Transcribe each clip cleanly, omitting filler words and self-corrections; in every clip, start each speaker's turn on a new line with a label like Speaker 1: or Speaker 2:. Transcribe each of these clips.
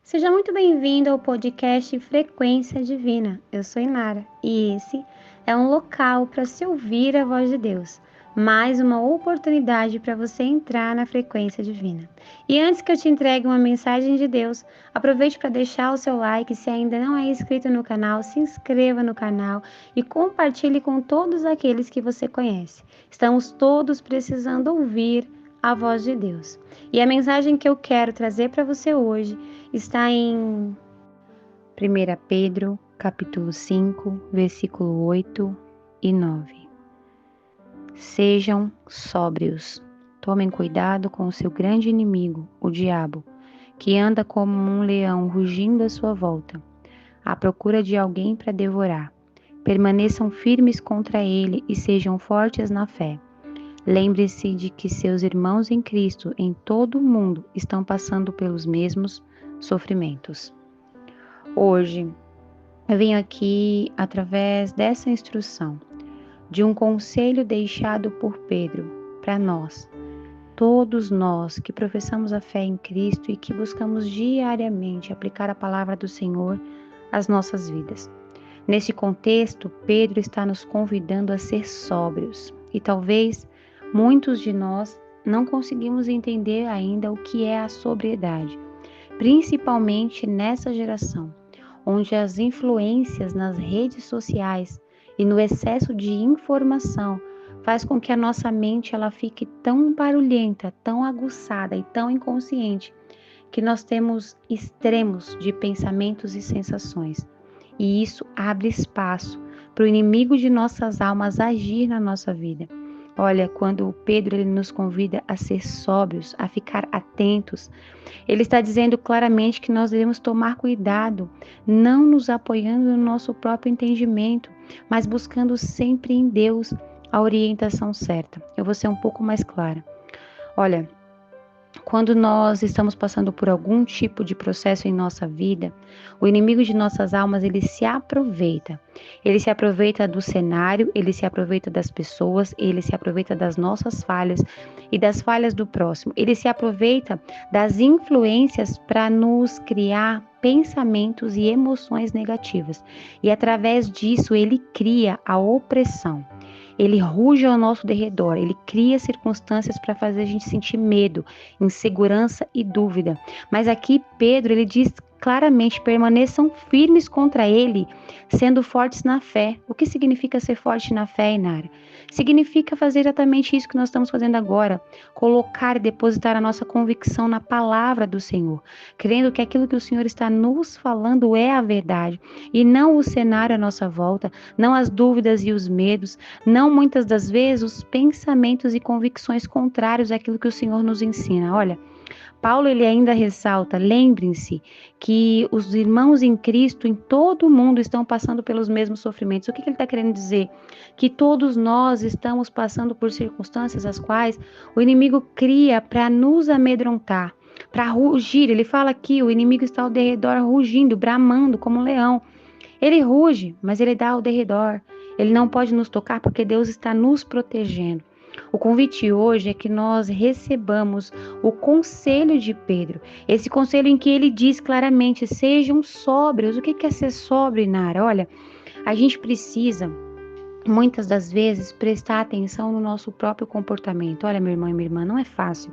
Speaker 1: Seja muito bem-vindo ao podcast Frequência Divina. Eu sou Inara e esse é um local para se ouvir a voz de Deus, mais uma oportunidade para você entrar na frequência divina. E antes que eu te entregue uma mensagem de Deus, aproveite para deixar o seu like. Se ainda não é inscrito no canal, se inscreva no canal e compartilhe com todos aqueles que você conhece. Estamos todos precisando ouvir a voz de Deus. E a mensagem que eu quero trazer para você hoje está em 1 Pedro, capítulo 5, versículo 8 e 9. Sejam sóbrios. Tomem cuidado com o seu grande inimigo, o diabo, que anda como um leão rugindo à sua volta, à procura de alguém para devorar. Permaneçam firmes contra ele e sejam fortes na fé. Lembre-se de que seus irmãos em Cristo em todo o mundo estão passando pelos mesmos sofrimentos. Hoje, eu venho aqui através dessa instrução, de um conselho deixado por Pedro para nós, todos nós que professamos a fé em Cristo e que buscamos diariamente aplicar a palavra do Senhor às nossas vidas. Nesse contexto, Pedro está nos convidando a ser sóbrios e talvez muitos de nós não conseguimos entender ainda o que é a sobriedade, principalmente nessa geração, onde as influências nas redes sociais e no excesso de informação faz com que a nossa mente ela fique tão barulhenta, tão aguçada e tão inconsciente que nós temos extremos de pensamentos e sensações. E isso abre espaço para o inimigo de nossas almas agir na nossa vida. Olha, quando Pedro ele nos convida a ser sóbrios, a ficar atentos, ele está dizendo claramente que nós devemos tomar cuidado, não nos apoiando no nosso próprio entendimento, mas buscando sempre em Deus a orientação certa. Eu vou ser um pouco mais clara. Olha, quando nós estamos passando por algum tipo de processo em nossa vida, o inimigo de nossas almas, ele se aproveita. Ele se aproveita do cenário, ele se aproveita das pessoas, ele se aproveita das nossas falhas e das falhas do próximo. Ele se aproveita das influências para nos criar pensamentos e emoções negativas. E através disso, ele cria a opressão. Ele ruge ao nosso derredor, ele cria circunstâncias para fazer a gente sentir medo, insegurança e dúvida. Mas aqui Pedro, ele diz claramente, permaneçam firmes contra ele, sendo fortes na fé. O que significa ser forte na fé, Inara? Significa fazer exatamente isso que nós estamos fazendo agora, colocar e depositar a nossa convicção na palavra do Senhor, crendo que aquilo que o Senhor está nos falando é a verdade, e não o cenário à nossa volta, não as dúvidas e os medos, não muitas das vezes os pensamentos e convicções contrários àquilo que o Senhor nos ensina. Olha, Paulo ele ainda ressalta, lembrem-se que os irmãos em Cristo em todo o mundo estão passando pelos mesmos sofrimentos. O que ele está querendo dizer? Que todos nós estamos passando por circunstâncias as quais o inimigo cria para nos amedrontar, para rugir. Ele fala aqui, o inimigo está ao derredor rugindo, bramando como um leão. Ele ruge, mas ele dá ao derredor. Ele não pode nos tocar porque Deus está nos protegendo. O convite hoje é que nós recebamos o conselho de Pedro. Esse conselho em que ele diz claramente, sejam sóbrios. O que é ser sóbrio, Nara? Olha, a gente precisa, muitas das vezes, prestar atenção no nosso próprio comportamento. Olha, meu irmão e minha irmã, não é fácil.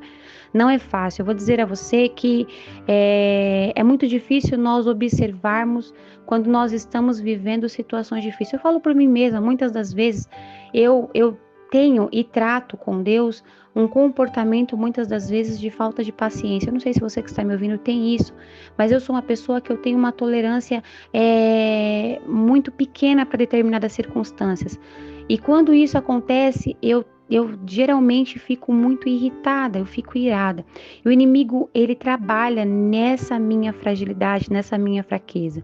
Speaker 1: Não é fácil. Eu vou dizer a você que é muito difícil nós observarmos quando nós estamos vivendo situações difíceis. Eu falo por mim mesma, muitas das vezes eu tenho e trato com Deus um comportamento muitas das vezes de falta de paciência. Eu não sei se você que está me ouvindo tem isso, mas eu sou uma pessoa que eu tenho uma tolerância muito pequena para determinadas circunstâncias. E quando isso acontece, eu geralmente fico muito irritada, eu fico irada. E o inimigo, ele trabalha nessa minha fragilidade, nessa minha fraqueza.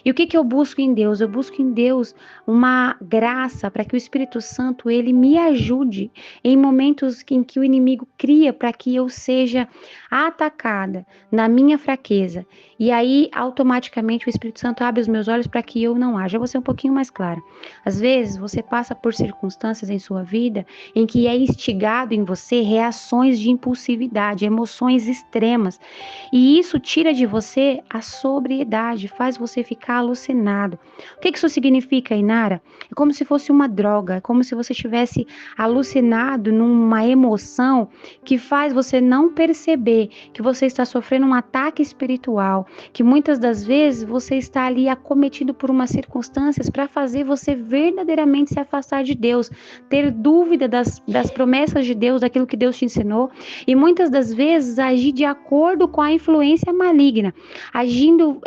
Speaker 1: E o que eu busco em Deus? Eu busco em Deus uma graça para que o Espírito Santo, ele me ajude em momentos em que o inimigo cria para que eu seja atacada na minha fraqueza. E aí, automaticamente, o Espírito Santo abre os meus olhos para que eu não haja. Eu vou ser um pouquinho mais clara. Às vezes, você passa por circunstâncias em sua vida em que é instigado em você reações de impulsividade, emoções extremas. E isso tira de você a sobriedade, faz você ficar alucinado. O que isso significa, Inara? É como se fosse uma droga, é como se você estivesse alucinado numa emoção que faz você não perceber que você está sofrendo um ataque espiritual, que muitas das vezes você está ali acometido por umas circunstâncias para fazer você verdadeiramente se afastar de Deus, ter dúvida das promessas de Deus, daquilo que Deus te ensinou, e muitas das vezes agir de acordo com a influência maligna, agindo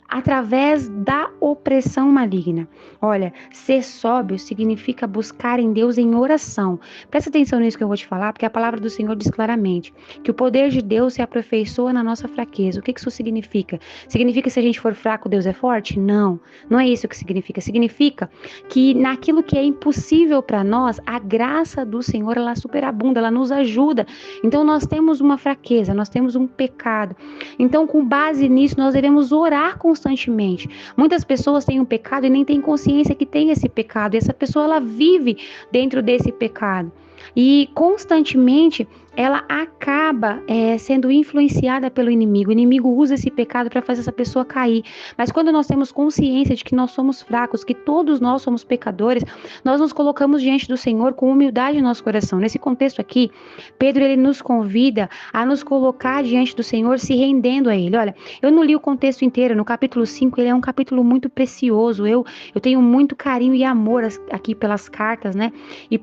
Speaker 1: através da opressão maligna. Olha, ser sóbrio significa buscar em Deus em oração. Presta atenção nisso que eu vou te falar, porque a palavra do Senhor diz claramente que o poder de Deus se aperfeiçoa na nossa fraqueza. O que isso significa? Significa que se a gente for fraco, Deus é forte? Não, não é isso que significa. Significa que naquilo que é impossível para nós, a graça do Senhor, ela superabunda, ela nos ajuda. Então nós temos uma fraqueza, nós temos um pecado. Então, com base nisso, nós devemos orar constantemente. Muitas pessoas têm um pecado e nem têm consciência que tem esse pecado. E essa pessoa, ela vive dentro desse pecado. E constantemente ela acaba sendo influenciada pelo inimigo. O inimigo usa esse pecado para fazer essa pessoa cair. Mas quando nós temos consciência de que nós somos fracos, que todos nós somos pecadores, nós nos colocamos diante do Senhor com humildade no nosso coração. Nesse contexto aqui, Pedro ele nos convida a nos colocar diante do Senhor, se rendendo a Ele. Olha, eu não li o contexto inteiro. No capítulo 5, ele é um capítulo muito precioso. Eu tenho muito carinho e amor aqui pelas cartas, né? E 1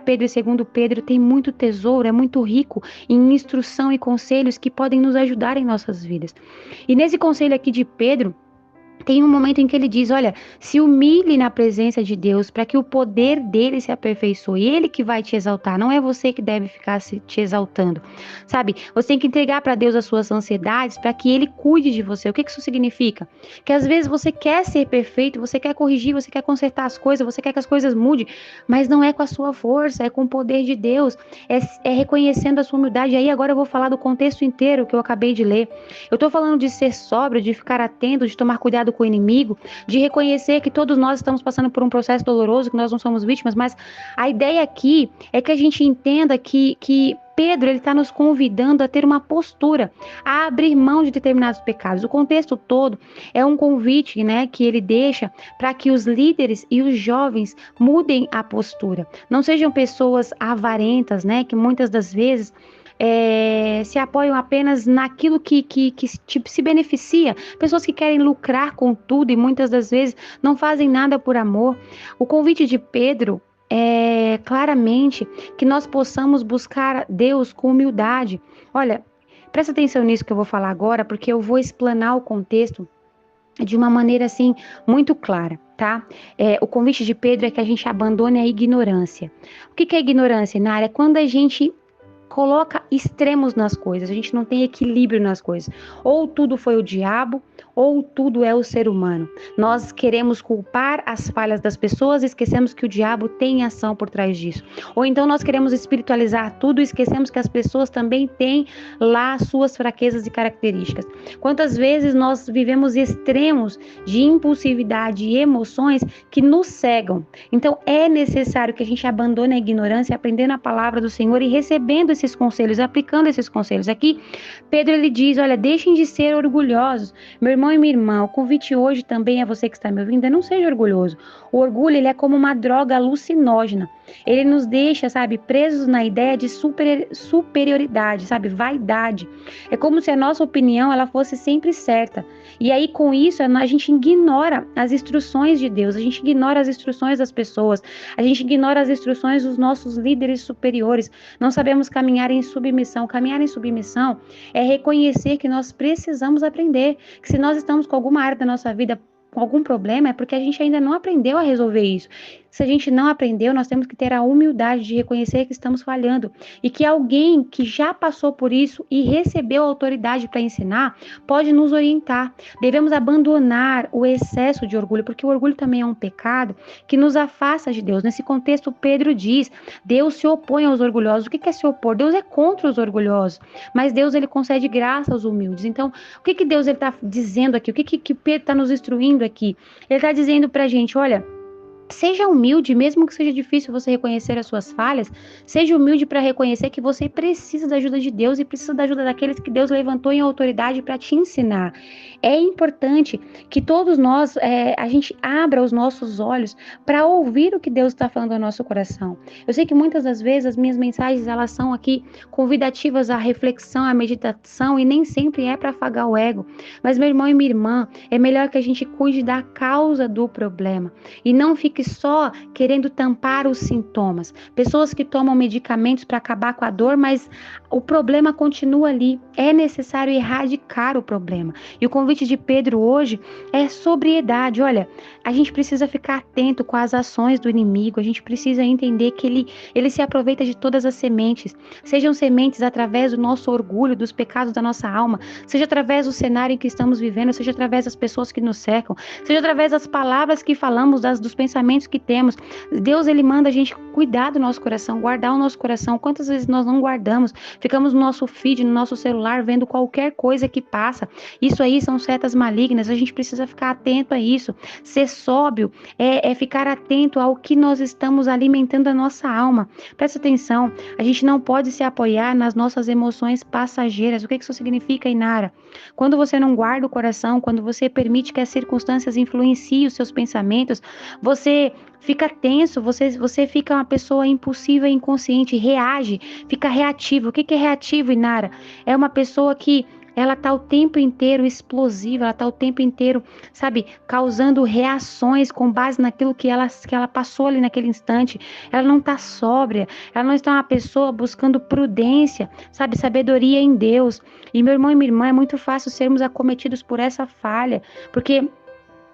Speaker 1: Pedro e 2 Pedro tem muito tesouro, é muito rico em instrução e conselhos que podem nos ajudar em nossas vidas. E nesse conselho aqui de Pedro, tem um momento em que ele diz, olha, se humilhe na presença de Deus para que o poder dele se aperfeiçoe. Ele que vai te exaltar, não é você que deve ficar te exaltando. Sabe, você tem que entregar para Deus as suas ansiedades para que ele cuide de você. O que isso significa? Que às vezes você quer ser perfeito, você quer corrigir, você quer consertar as coisas, você quer que as coisas mudem, mas não é com a sua força, é com o poder de Deus, é reconhecendo a sua humildade. Aí agora eu vou falar do contexto inteiro que eu acabei de ler. Eu estou falando de ser sóbrio, de ficar atento, de tomar cuidado com o inimigo, de reconhecer que todos nós estamos passando por um processo doloroso, que nós não somos vítimas, mas a ideia aqui é que a gente entenda que Pedro ele está nos convidando a ter uma postura, a abrir mão de determinados pecados. O contexto todo é um convite, né, que ele deixa para que os líderes e os jovens mudem a postura. Não sejam pessoas avarentas, né, que muitas das vezes se apoiam apenas naquilo que tipo, se beneficia. Pessoas que querem lucrar com tudo e muitas das vezes não fazem nada por amor. O convite de Pedro é claramente que nós possamos buscar Deus com humildade. Olha, presta atenção nisso que eu vou falar agora, porque eu vou explanar o contexto de uma maneira assim muito clara, tá? O convite de Pedro é que a gente abandone a ignorância. O que é ignorância, Nara? É quando a gente coloca extremos nas coisas, a gente não tem equilíbrio nas coisas. Ou tudo foi o diabo, ou tudo é o ser humano. Nós queremos culpar as falhas das pessoas e esquecemos que o diabo tem ação por trás disso. Ou então nós queremos espiritualizar tudo e esquecemos que as pessoas também têm lá suas fraquezas e características. Quantas vezes nós vivemos extremos de impulsividade e emoções que nos cegam. Então é necessário que a gente abandone a ignorância, aprendendo a palavra do Senhor e recebendo esses conselhos, aplicando esses conselhos. Aqui, Pedro ele diz, olha, deixem de ser orgulhosos. Meu irmão e minha irmã, o convite hoje também a você que está me ouvindo, não seja orgulhoso. O orgulho, ele é como uma droga alucinógena. Ele nos deixa, sabe, presos na ideia de superioridade, sabe, vaidade. É como se a nossa opinião, ela fosse sempre certa. E aí, com isso, a gente ignora as instruções de Deus, a gente ignora as instruções das pessoas, a gente ignora as instruções dos nossos líderes superiores. Não sabemos caminhar em submissão. Caminhar em submissão é reconhecer que nós precisamos aprender, que se nós estamos com alguma área da nossa vida com algum problema, é porque a gente ainda não aprendeu a resolver isso. Se a gente não aprendeu, nós temos que ter a humildade de reconhecer que estamos falhando e que alguém que já passou por isso e recebeu autoridade para ensinar pode nos orientar. Devemos abandonar o excesso de orgulho, porque o orgulho também é um pecado que nos afasta de Deus. Nesse contexto, Pedro diz, Deus se opõe aos orgulhosos. O que é se opor? Deus é contra os orgulhosos, mas Deus ele concede graça aos humildes. Então, o que Deus está dizendo aqui? O que Pedro está nos instruindo aqui? Ele está dizendo para a gente, olha, Seja humilde, mesmo que seja difícil você reconhecer as suas falhas, seja humilde para reconhecer que você precisa da ajuda de Deus e precisa da ajuda daqueles que Deus levantou em autoridade para te ensinar. É importante que todos nós, a gente abra os nossos olhos para ouvir o que Deus está falando ao nosso coração. Eu sei que muitas das vezes as minhas mensagens, elas são aqui convidativas à reflexão, à meditação, e nem sempre é para afagar o ego. Mas, meu irmão e minha irmã, é melhor que a gente cuide da causa do problema e não fique só querendo tampar os sintomas. Pessoas que tomam medicamentos para acabar com a dor, mas o problema continua ali. É necessário erradicar o problema. E o convite de Pedro hoje é sobriedade. Olha, a gente precisa ficar atento com as ações do inimigo. A gente precisa entender que ele se aproveita de todas as sementes. Sejam sementes através do nosso orgulho, dos pecados da nossa alma, seja através do cenário em que estamos vivendo, seja através das pessoas que nos cercam, seja através das palavras que falamos, dos pensamentos que temos. Deus, ele manda a gente cuidar do nosso coração, guardar o nosso coração. Quantas vezes nós não guardamos? Ficamos no nosso feed, no nosso celular, vendo qualquer coisa que passa. Isso aí são setas malignas. A gente precisa ficar atento a isso. Ser sóbrio é ficar atento ao que nós estamos alimentando a nossa alma. Presta atenção, a gente não pode se apoiar nas nossas emoções passageiras. O que isso significa, Inara? Quando você não guarda o coração, quando você permite que as circunstâncias influenciem os seus pensamentos, você fica tenso, você fica uma pessoa impulsiva e inconsciente, reage, fica reativo. O que é reativo, Inara? É uma pessoa que ela tá o tempo inteiro explosiva, ela tá o tempo inteiro, sabe, causando reações com base naquilo que ela passou ali naquele instante. Ela não tá sóbria, ela não está uma pessoa buscando prudência, sabe, sabedoria em Deus. E meu irmão e minha irmã, é muito fácil sermos acometidos por essa falha, porque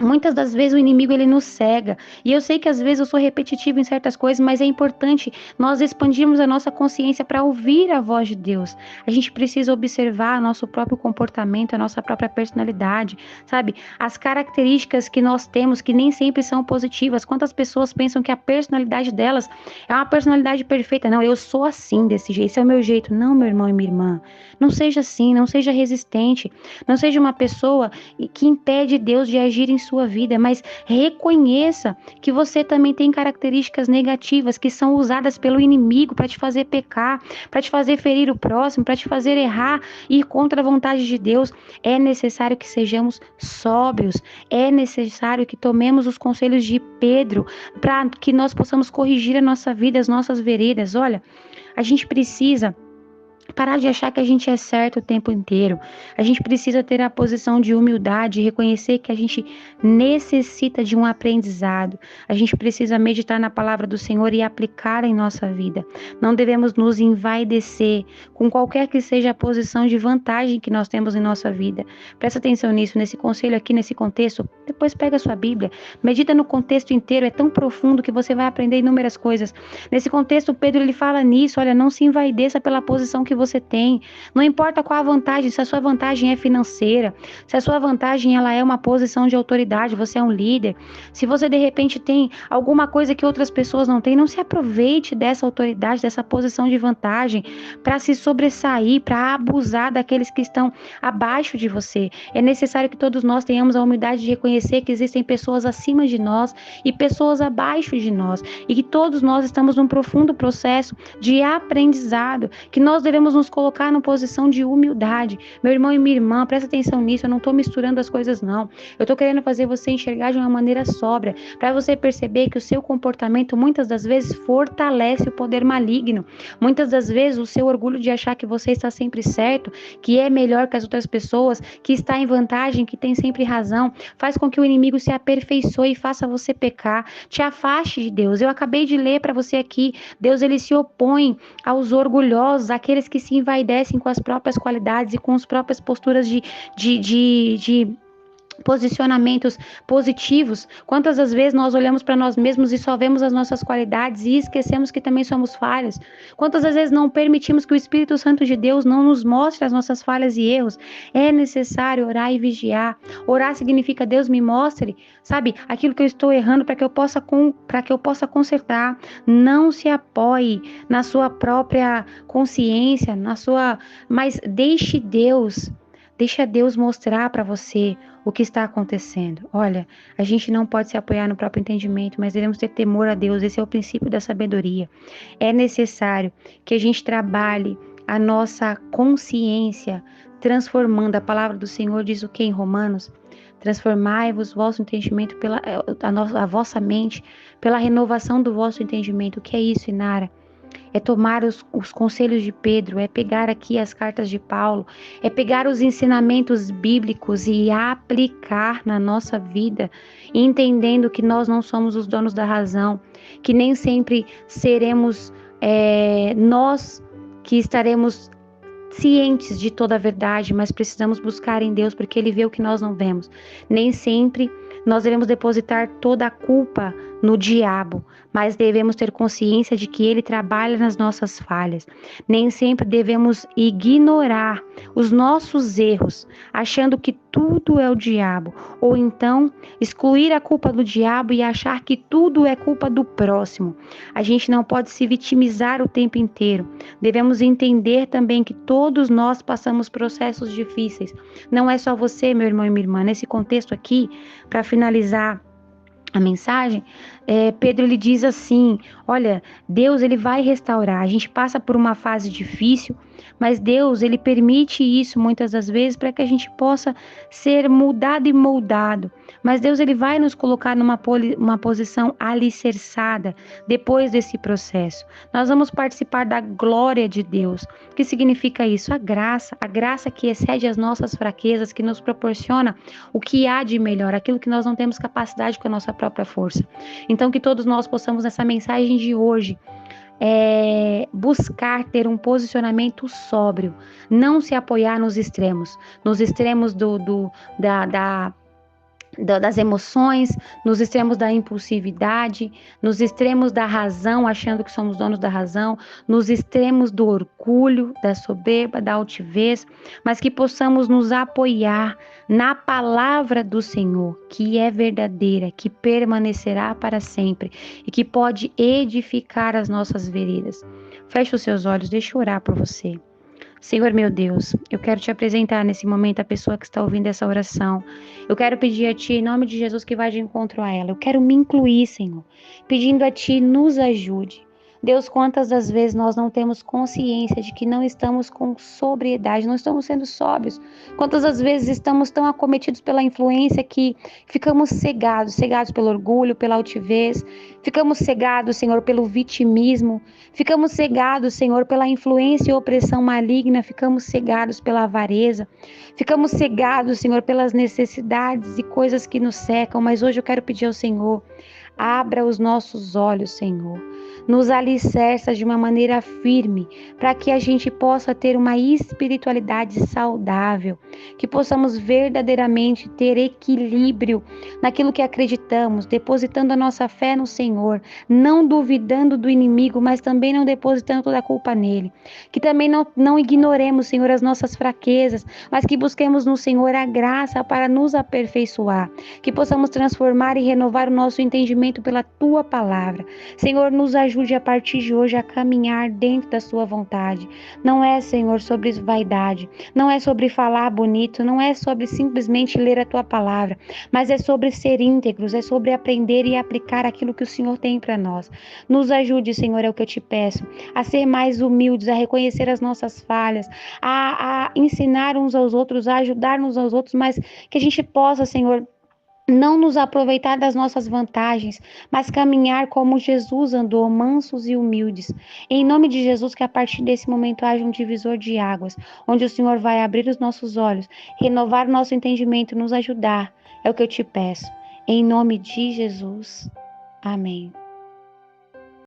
Speaker 1: muitas das vezes o inimigo, ele nos cega. E eu sei que às vezes eu sou repetitivo em certas coisas, mas é importante nós expandirmos a nossa consciência para ouvir a voz de Deus. A gente precisa observar nosso próprio comportamento, a nossa própria personalidade, sabe? As características que nós temos, que nem sempre são positivas. Quantas pessoas pensam que a personalidade delas é uma personalidade perfeita? Não, eu sou assim, desse jeito, esse é o meu jeito. Não, meu irmão e minha irmã. Não seja assim, não seja resistente. Não seja uma pessoa que impede Deus de agir em sua vida, mas reconheça que você também tem características negativas que são usadas pelo inimigo para te fazer pecar, para te fazer ferir o próximo, para te fazer errar e ir contra a vontade de Deus. É necessário que sejamos sóbrios, é necessário que tomemos os conselhos de Pedro para que nós possamos corrigir a nossa vida, as nossas veredas. Olha, a gente precisa parar de achar que a gente é certo o tempo inteiro. A gente precisa ter a posição de humildade e reconhecer que a gente necessita de um aprendizado. A gente precisa meditar na palavra do Senhor e aplicar em nossa vida. Não devemos nos envaidecer com qualquer que seja a posição de vantagem que nós temos em nossa vida. Presta atenção nisso, nesse conselho aqui, nesse contexto. Depois pega a sua Bíblia, medita no contexto inteiro, é tão profundo que você vai aprender inúmeras coisas. Nesse contexto, Pedro, ele fala nisso, olha, não se envaideça pela posição que você tem. Não importa qual a vantagem, se a sua vantagem é financeira, se a sua vantagem ela é uma posição de autoridade, você é um líder. Se você de repente tem alguma coisa que outras pessoas não têm, não se aproveite dessa autoridade, dessa posição de vantagem para se sobressair, para abusar daqueles que estão abaixo de você. É necessário que todos nós tenhamos a humildade de reconhecer que existem pessoas acima de nós e pessoas abaixo de nós, e que todos nós estamos num profundo processo de aprendizado, que nós devemos nos colocar numa posição de humildade. Meu irmão e minha irmã, presta atenção nisso, eu não estou misturando as coisas não. Eu estou querendo fazer você enxergar de uma maneira sóbria, para você perceber que o seu comportamento muitas das vezes fortalece o poder maligno. Muitas das vezes o seu orgulho de achar que você está sempre certo, que é melhor que as outras pessoas, que está em vantagem, que tem sempre razão, faz com que o inimigo se aperfeiçoe e faça você pecar. Te afaste de Deus. Eu acabei de ler para você aqui, Deus, ele se opõe aos orgulhosos, aqueles que se envaidecem com as próprias qualidades e com as próprias posturas de posicionamentos positivos. Quantas das vezes nós olhamos para nós mesmos e só vemos as nossas qualidades e esquecemos que também somos falhas? Quantas das vezes não permitimos que o Espírito Santo de Deus não nos mostre as nossas falhas e erros? É necessário orar e vigiar. Orar significa: Deus, me mostre, sabe, aquilo que eu estou errando para que eu possa consertar. Não se apoie na sua própria consciência, mas deixe Deus Deixa Deus mostrar para você o que está acontecendo. Olha, a gente não pode se apoiar no próprio entendimento, mas devemos ter temor a Deus. Esse é o princípio da sabedoria. É necessário que a gente trabalhe a nossa consciência, transformando. A palavra do Senhor diz o que em Romanos? Transformai-vos vosso entendimento a vossa mente pela renovação do vosso entendimento. O que é isso, Inara? É tomar os conselhos de Pedro, é pegar aqui as cartas de Paulo, é pegar os ensinamentos bíblicos e aplicar na nossa vida, entendendo que nós não somos os donos da razão, que nem sempre seremos nós que estaremos cientes de toda a verdade, mas precisamos buscar em Deus porque Ele vê o que nós não vemos. Nem sempre nós devemos depositar toda a culpa no diabo, mas devemos ter consciência de que ele trabalha nas nossas falhas. Nem sempre devemos ignorar os nossos erros, achando que tudo é o diabo, ou então excluir a culpa do diabo e achar que tudo é culpa do próximo. A gente não pode se vitimizar o tempo inteiro. Devemos entender também que todos nós passamos processos difíceis. Não é só você, meu irmão e minha irmã. Nesse contexto aqui, para finalizar a mensagem, Pedro ele diz assim: olha, Deus ele vai restaurar. A gente passa por uma fase difícil, mas Deus ele permite isso muitas das vezes para que a gente possa ser mudado e moldado. Mas Deus ele vai nos colocar uma posição alicerçada depois desse processo. Nós vamos participar da glória de Deus. O que significa isso? A graça que excede as nossas fraquezas, que nos proporciona o que há de melhor, aquilo que nós não temos capacidade com a nossa própria força. Então, que todos nós possamos, nessa mensagem de hoje, buscar ter um posicionamento sóbrio, não se apoiar nos extremos das emoções, nos extremos da impulsividade, nos extremos da razão, achando que somos donos da razão, nos extremos do orgulho, da soberba, da altivez, mas que possamos nos apoiar na palavra do Senhor, que é verdadeira, que permanecerá para sempre e que pode edificar as nossas veredas. Feche os seus olhos, deixa eu orar por você. Senhor meu Deus, eu quero te apresentar nesse momento a pessoa que está ouvindo essa oração. Eu quero pedir a Ti, em nome de Jesus, que vá de encontro a ela. Eu quero me incluir, Senhor, pedindo a Ti, nos ajude. Deus, quantas das vezes nós não temos consciência de que não estamos com sobriedade, não estamos sendo sóbrios? Quantas das vezes estamos tão acometidos pela influência que ficamos cegados pelo orgulho, pela altivez, ficamos cegados, Senhor, pelo vitimismo, ficamos cegados, Senhor, pela influência e opressão maligna, ficamos cegados pela avareza, ficamos cegados, Senhor, pelas necessidades e coisas que nos secam, mas hoje eu quero pedir ao Senhor, abra os nossos olhos, Senhor. Nos alicerça de uma maneira firme, para que a gente possa ter uma espiritualidade saudável, que possamos verdadeiramente ter equilíbrio naquilo que acreditamos, depositando a nossa fé no Senhor, não duvidando do inimigo, mas também não depositando toda a culpa nele. Que também não ignoremos, Senhor, as nossas fraquezas, mas que busquemos no Senhor a graça para nos aperfeiçoar, que possamos transformar e renovar o nosso entendimento pela Tua palavra. Senhor, nos ajude a partir de hoje a caminhar dentro da sua vontade. Não é, Senhor, sobre vaidade, não é sobre falar bonito, não é sobre simplesmente ler a tua palavra, mas é sobre ser íntegros, é sobre aprender e aplicar aquilo que o Senhor tem para nós. Nos ajude, Senhor, é o que eu te peço, a ser mais humildes, a reconhecer as nossas falhas, a ensinar uns aos outros, a ajudar uns aos outros, mas que a gente possa, Senhor, não nos aproveitar das nossas vantagens, mas caminhar como Jesus andou, mansos e humildes. Em nome de Jesus, que a partir desse momento haja um divisor de águas, onde o Senhor vai abrir os nossos olhos, renovar o nosso entendimento, nos ajudar. É o que eu te peço. Em nome de Jesus. Amém.